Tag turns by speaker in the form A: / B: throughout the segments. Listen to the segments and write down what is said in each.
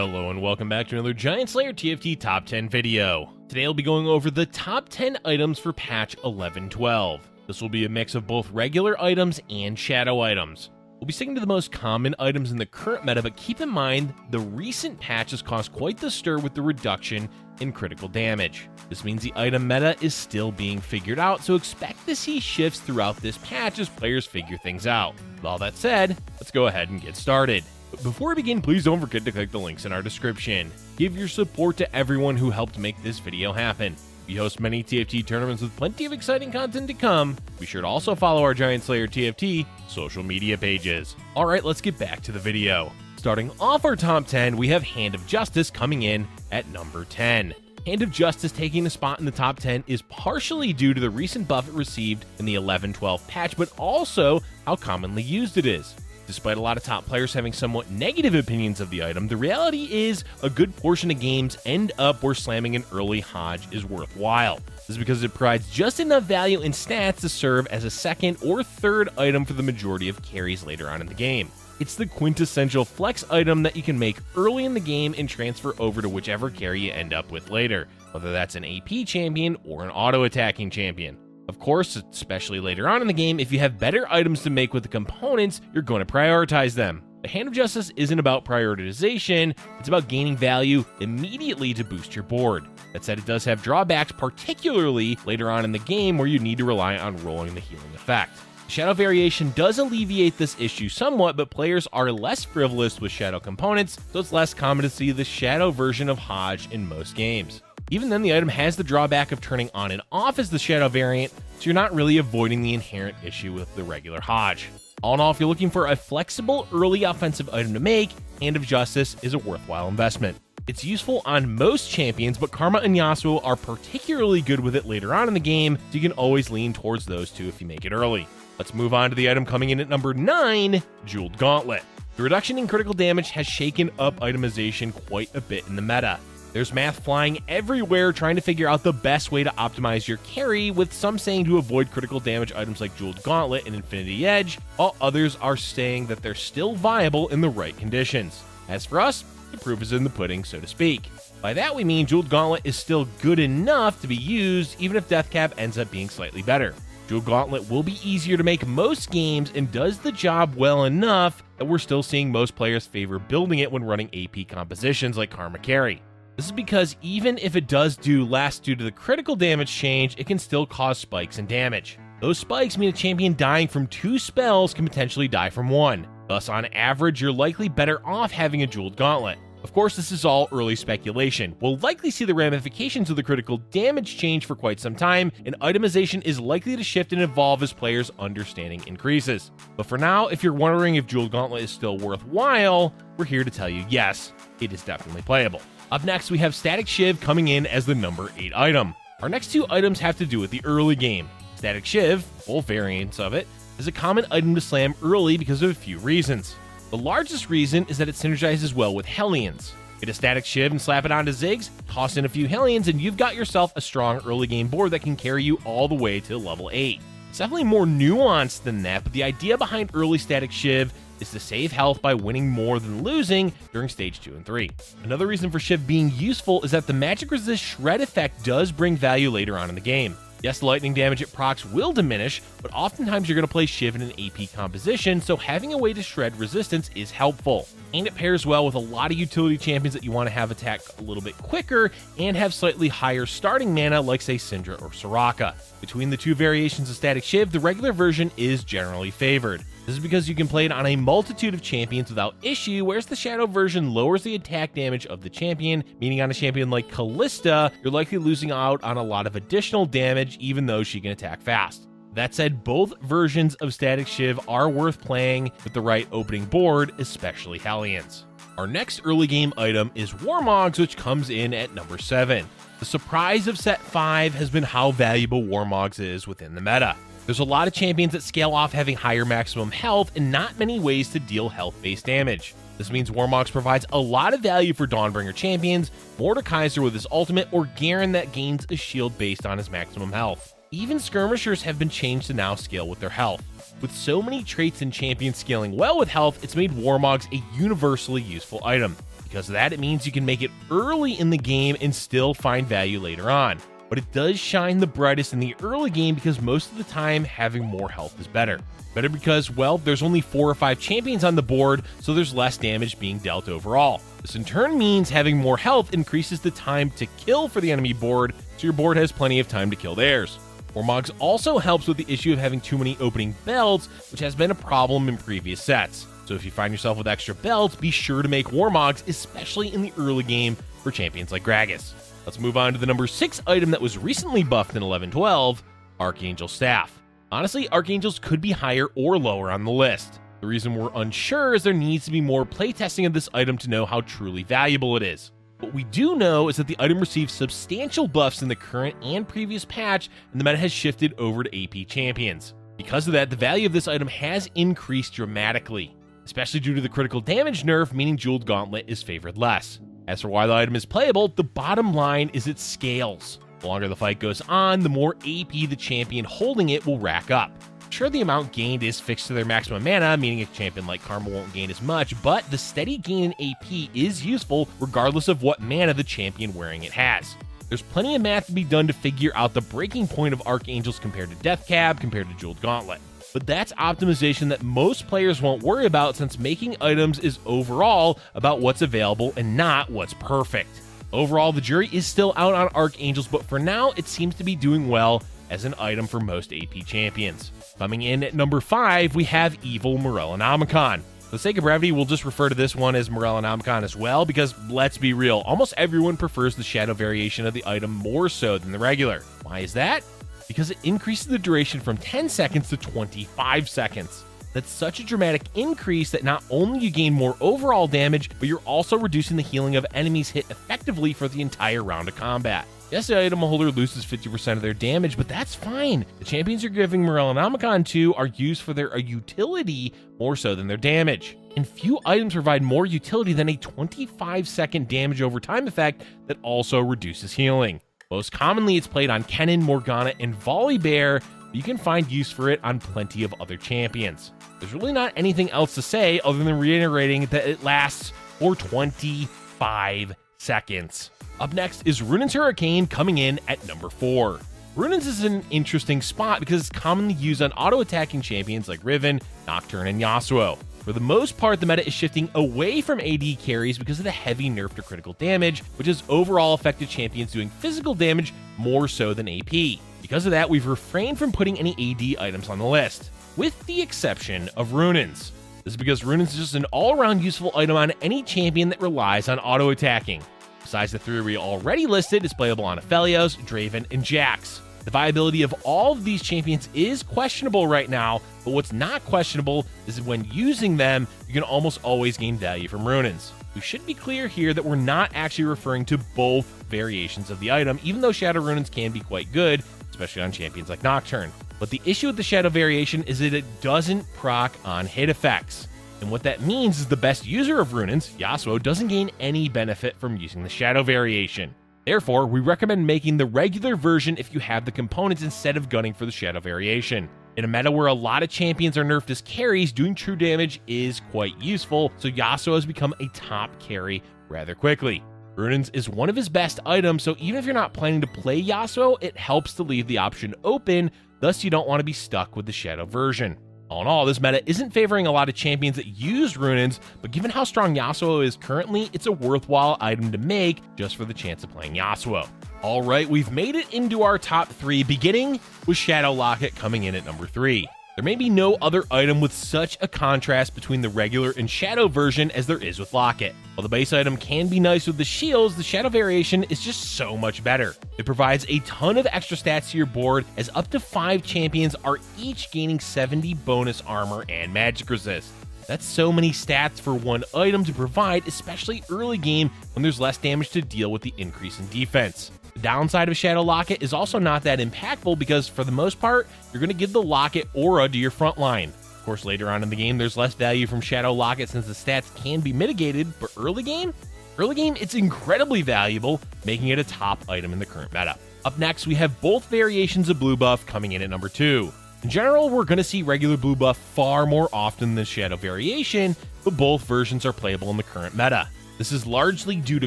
A: Hello and welcome back to another Giant Slayer TFT Top 10 video. Today I'll be going over the top 10 items for patch 11.12. This will be a mix of both regular items and shadow items. We'll be sticking to the most common items in the current meta, but keep in mind the recent patches caused quite the stir with the reduction in critical damage. This means the item meta is still being figured out, so expect to see shifts throughout this patch as players figure things out. With all that said, let's go ahead and get started. But before we begin, please don't forget to click the links in our description. Give your support to everyone who helped make this video happen. We host many TFT tournaments with plenty of exciting content to come. Be sure to also follow our Giant Slayer TFT social media pages. Alright, let's get back to the video. Starting off our top 10, we have Hand of Justice coming in at number 10. Hand of Justice taking a spot in the top 10 is partially due to the recent buff it received in the 11.12 patch, but also how commonly used it is. Despite a lot of top players having somewhat negative opinions of the item, the reality is a good portion of games end up where slamming an early Hodge is worthwhile. This is because it provides just enough value in stats to serve as a second or third item for the majority of carries later on in the game. It's the quintessential flex item that you can make early in the game and transfer over to whichever carry you end up with later, whether that's an AP champion or an auto-attacking champion. Of course, especially later on in the game, if you have better items to make with the components, you're going to prioritize them. A Hand of Justice isn't about prioritization, it's about gaining value immediately to boost your board. That said, it does have drawbacks, particularly later on in the game where you need to rely on rolling the healing effect. Shadow variation does alleviate this issue somewhat, but players are less frivolous with shadow components, so it's less common to see the shadow version of Hodge in most games. Even then, the item has the drawback of turning on and off as the shadow variant, so you're not really avoiding the inherent issue with the regular Hodge. All in all, if you're looking for a flexible early offensive item to make, Hand of Justice is a worthwhile investment. It's useful on most champions, but Karma and Yasuo are particularly good with it later on in the game, so you can always lean towards those two if you make it early. Let's move on to the item coming in at number 9, Jeweled Gauntlet. The reduction in critical damage has shaken up itemization quite a bit in the meta. There's math flying everywhere trying to figure out the best way to optimize your carry, with some saying to avoid critical damage items like Jeweled Gauntlet and Infinity Edge, while others are saying that they're still viable in the right conditions. As for us, the proof is in the pudding, so to speak. By that we mean Jeweled Gauntlet is still good enough to be used, even if Death Cap ends up being slightly better. Jeweled Gauntlet will be easier to make most games and does the job well enough that we're still seeing most players favor building it when running AP compositions like Karma Carry. This is because even if it does do less due to the critical damage change, it can still cause spikes in damage. Those spikes mean a champion dying from 2 spells can potentially die from 1. Thus, on average, you're likely better off having a Jeweled Gauntlet. Of course, this is all early speculation. We'll likely see the ramifications of the critical damage change for quite some time, and itemization is likely to shift and evolve as players' understanding increases. But for now, if you're wondering if Jeweled Gauntlet is still worthwhile, we're here to tell you yes, it is definitely playable. Up next, we have Static Shiv coming in as the number 8 item. Our next 2 items have to do with the early game. Static Shiv, full variants of it, is a common item to slam early because of a few reasons. The largest reason is that it synergizes well with Hellions. Get a Static Shiv and slap it onto Ziggs, toss in a few Hellions, and you've got yourself a strong early game board that can carry you all the way to level 8. It's definitely more nuanced than that, but the idea behind early Static Shiv is to save health by winning more than losing during stage 2 and 3. Another reason for Shiv being useful is that the magic resist shred effect does bring value later on in the game. Yes, the lightning damage it procs will diminish, but oftentimes you're going to play Shiv in an AP composition, so having a way to shred resistance is helpful. And it pairs well with a lot of utility champions that you want to have attack a little bit quicker and have slightly higher starting mana like, say, Syndra or Soraka. Between the 2 variations of Static Shiv, the regular version is generally favored. This is because you can play it on a multitude of champions without issue, whereas the Shadow version lowers the attack damage of the champion, meaning on a champion like Callista, you're likely losing out on a lot of additional damage even though she can attack fast. That said, both versions of Static Shiv are worth playing with the right opening board, especially Hellions. Our next early game item is Warmogs, which comes in at number 7. The surprise of set 5 has been how valuable Warmogs is within the meta. There's a lot of champions that scale off having higher maximum health and not many ways to deal health-based damage. This means Warmogs provides a lot of value for Dawnbringer champions, Mordekaiser with his ultimate, or Garen that gains a shield based on his maximum health. Even skirmishers have been changed to now scale with their health. With so many traits and champions scaling well with health, it's made Warmogs a universally useful item. Because of that, it means you can make it early in the game and still find value later on. But it does shine the brightest in the early game because most of the time having more health is better. Better because, well, there's only 4 or 5 champions on the board, so there's less damage being dealt overall. This in turn means having more health increases the time to kill for the enemy board, so your board has plenty of time to kill theirs. Warmogs also helps with the issue of having too many opening belts, which has been a problem in previous sets. So if you find yourself with extra belts, be sure to make Warmogs, especially in the early game for champions like Gragas. Let's move on to the number 6 item that was recently buffed in 11-12, Archangel Staff. Honestly, Archangels could be higher or lower on the list. The reason we're unsure is there needs to be more playtesting of this item to know how truly valuable it is. What we do know is that the item received substantial buffs in the current and previous patch, and the meta has shifted over to AP champions. Because of that, the value of this item has increased dramatically, especially due to the critical damage nerf, meaning Jeweled Gauntlet is favored less. As for why the item is playable, the bottom line is it scales. The longer the fight goes on, the more AP the champion holding it will rack up. Sure, the amount gained is fixed to their maximum mana, meaning a champion like Karma won't gain as much, but the steady gain in AP is useful regardless of what mana the champion wearing it has. There's plenty of math to be done to figure out the breaking point of Archangels compared to Death Cab compared to Jeweled Gauntlet. But that's optimization that most players won't worry about since making items is overall about what's available and not what's perfect. Overall, the jury is still out on Archangels, but for now, it seems to be doing well as an item for most AP champions. Coming in at number 5, we have Evil Morel and Omicron. For the sake of brevity, we'll just refer to this one as Morel and Omicron as well, because let's be real, almost everyone prefers the shadow variation of the item more so than the regular. Why is that? Because it increases the duration from 10 seconds to 25 seconds. That's such a dramatic increase that not only you gain more overall damage, but you're also reducing the healing of enemies hit effectively for the entire round of combat. Yes, the item holder loses 50% of their damage, but that's fine. The champions you're giving Morel and Omicron to are used for their utility more so than their damage. And few items provide more utility than a 25-second damage over time effect that also reduces healing. Most commonly, it's played on Kennen, Morgana, and Volibear, but you can find use for it on plenty of other champions. There's really not anything else to say other than reiterating that it lasts for 25 seconds. Up next is Runaan's Hurricane coming in at number 4. Runaan's is an interesting spot because it's commonly used on auto-attacking champions like Riven, Nocturne, and Yasuo. For the most part, the meta is shifting away from AD carries because of the heavy nerf to critical damage, which has overall affected champions doing physical damage more so than AP. Because of that, we've refrained from putting any AD items on the list, with the exception of Runaan's. This is because Runaan's is just an all-around useful item on any champion that relies on auto-attacking. Besides the 3 we already listed, it's playable on Aphelios, Draven, and Jax. The viability of all of these champions is questionable right now, but what's not questionable is that when using them, you can almost always gain value from Runaan's. We should be clear here that we're not actually referring to both variations of the item, even though Shadow Runaan's can be quite good, especially on champions like Nocturne. But the issue with the Shadow variation is that it doesn't proc on hit effects. And what that means is the best user of Runaan's, Yasuo, doesn't gain any benefit from using the Shadow variation. Therefore, we recommend making the regular version if you have the components instead of gunning for the Shadow variation. In a meta where a lot of champions are nerfed as carries, doing true damage is quite useful, so Yasuo has become a top carry rather quickly. Runaan's is one of his best items, so even if you're not planning to play Yasuo, it helps to leave the option open, thus you don't want to be stuck with the Shadow version. All in all, this meta isn't favoring a lot of champions that use Runaan's, but given how strong Yasuo is currently, it's a worthwhile item to make just for the chance of playing Yasuo. Alright, we've made it into our top 3, beginning with Shadow Locket coming in at number 3. There may be no other item with such a contrast between the regular and Shadow version as there is with Locket. While the base item can be nice with the shields, the Shadow variation is just so much better. It provides a ton of extra stats to your board, as up to 5 champions are each gaining 70 bonus armor and magic resist. That's so many stats for one item to provide, especially early game when there's less damage to deal with the increase in defense. The downside of Shadow Locket is also not that impactful because for the most part, you're going to give the Locket aura to your front line. Of course, later on in the game, there's less value from Shadow Locket since the stats can be mitigated, but early game, it's incredibly valuable, making it a top item in the current meta. Up next, we have both variations of blue buff coming in at number 2. In general, we're going to see regular blue buff far more often than Shadow variation, but both versions are playable in the current meta. This is largely due to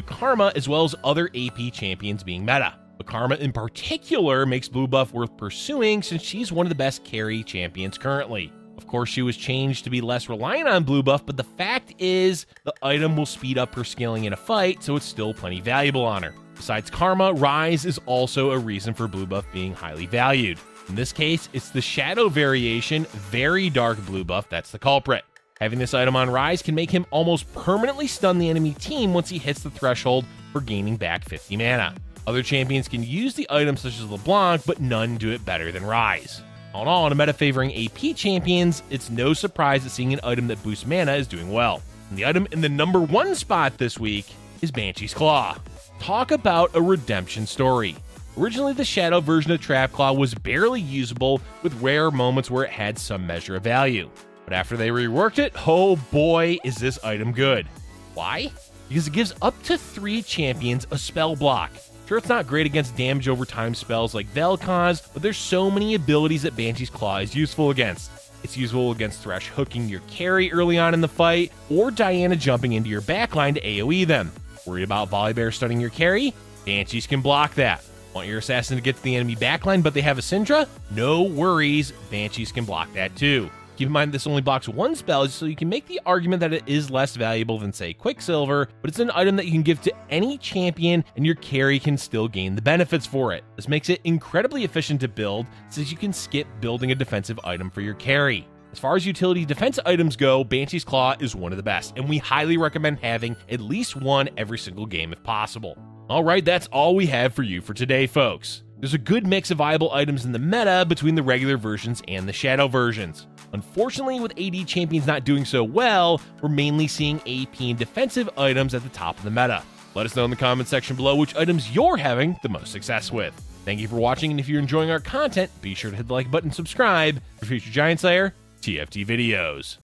A: Karma as well as other AP champions being meta. But Karma in particular makes blue buff worth pursuing since she's one of the best carry champions currently. Of course, she was changed to be less reliant on blue buff, but the fact is the item will speed up her scaling in a fight, so it's still plenty valuable on her. Besides Karma, Rise is also a reason for blue buff being highly valued. In this case, it's the Shadow variation, Very Dark blue buff that's the culprit. Having this item on Rise can make him almost permanently stun the enemy team once he hits the threshold for gaining back 50 mana. Other champions can use the item such as LeBlanc, but none do it better than Rise. All in all, in a meta favoring AP champions, it's no surprise that seeing an item that boosts mana is doing well. And the item in the number 1 spot this week is Banshees Claw. Talk about a redemption story. Originally, the Shadow version of Trap Claw was barely usable with rare moments where it had some measure of value. But after they reworked it, oh boy, is this item good. Why? Because it gives up to 3 champions a spell block. Sure, it's not great against damage over time spells like Vel'Koz, but there's so many abilities that Banshees Claw is useful against. It's useful against Thresh hooking your carry early on in the fight, or Diana jumping into your backline to AoE them. Worried about Volibear stunning your carry? Banshees can block that. Want your assassin to get to the enemy backline but they have a Syndra? No worries, Banshees can block that too. Keep in mind this only blocks 1 spell, so you can make the argument that it is less valuable than, say, Quicksilver, but it's an item that you can give to any champion and your carry can still gain the benefits for it. This makes it incredibly efficient to build, since you can skip building a defensive item for your carry. As far as utility defense items go, Banshees Claw is one of the best, and we highly recommend having at least one every single game if possible. Alright, that's all we have for you for today, folks. There's a good mix of viable items in the meta between the regular versions and the Shadow versions. Unfortunately, with AD champions not doing so well, we're mainly seeing AP and defensive items at the top of the meta. Let us know in the comments section below which items you're having the most success with. Thank you for watching, and if you're enjoying our content, be sure to hit the like button and subscribe for future Giant Slayer TFT videos.